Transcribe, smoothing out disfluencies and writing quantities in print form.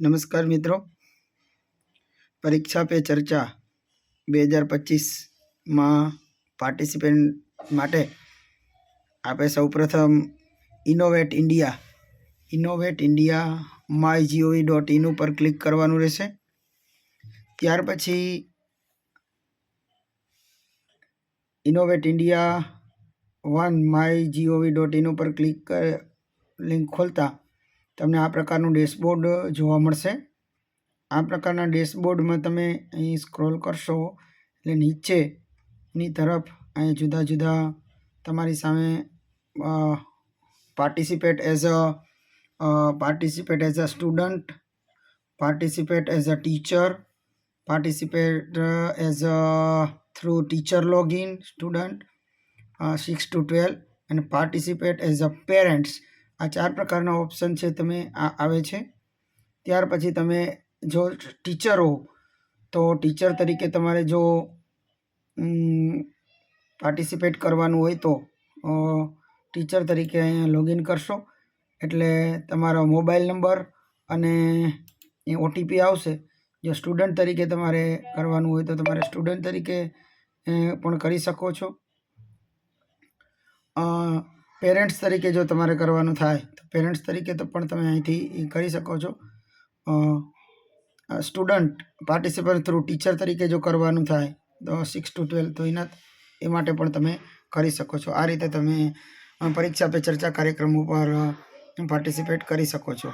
नमस्कार मित्रों, परीक्षा पे चर्चा 2025 में पार्टिसिपेंट माटे आपे सौप्रथम इनोवेट इंडिया mygov.in पर क्लिक करवानुं रहेशे। त्यार पछी इनोवेट इंडिया 1 mygov.in पर क्लिक कर लिंक खोलता तमने आ प्रकारनुं डेशबोर्ड जोवा मळशे। आ प्रकारना डेशबोर्ड में तमे अहीं स्क्रॉल करशो એટલે નીચેની તરફ અહીં જુદા જુદા તમારી સામે participate as a student, participate as a teacher, participate as a through teacher login student 6 to 12 અને પાર્ટિસિપેટ એઝ અ પેરેન્ટ્સ। आ 4 प्रकारना ऑप्शन है तमे आवे छे। त्यार पछी तमे जो टीचर हो तो टीचर तरीके तमारे जो पार्टिसिपेट करवानुं होय तो टीचर तरीके अहींया लॉगिन करशो एटले तमारो मोबाइल नंबर अने ओटीपी आवशे। जो स्टुडंट तरीके तमारे करवानुं होय तो तमारे स्टुडंट तरीके पण करी शको छो। पेरेंट्स तरीके जो तमारे करवानुं थाय तो पेरेंट्स तरीके तो पण तमे अहींथी करी शको छो। स्टुडंट पार्टिसिपेट थ्रू टीचर तरीके जो करवानुं थाय तो 6 to 12 तो ए माटे पण तमे करी शको छो। आ रीते तमे परीक्षा पे चर्चा कार्यक्रमों पर पार्टिसिपेट करी शको छो।